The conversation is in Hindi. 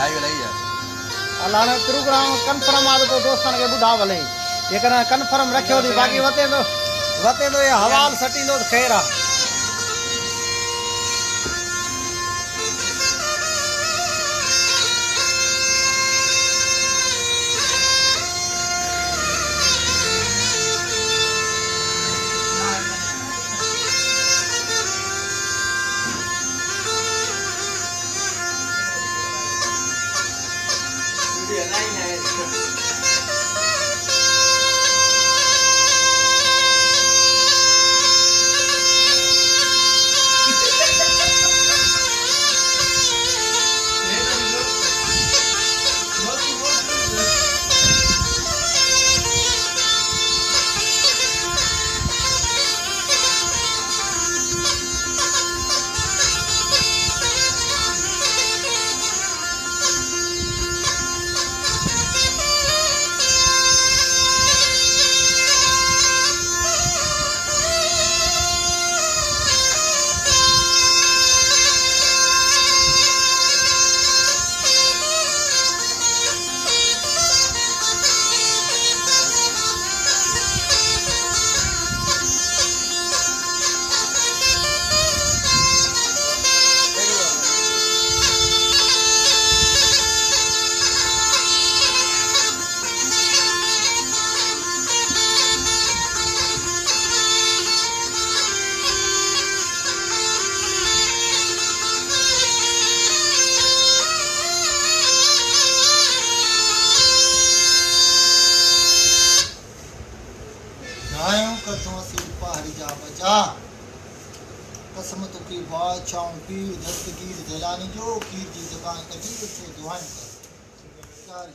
लाइव लई है अलाने प्रोग्राम कंफर्म आद तो दोस्तन के बुधा भले ये कना कंफर्म रखियो दी बाकी वते तो ये हवाल सटी दो खैरा कसम तो की बात चाऊं पीर दस्तगीर जलानी जो पीर की जुबान कबीर से दुआएं कर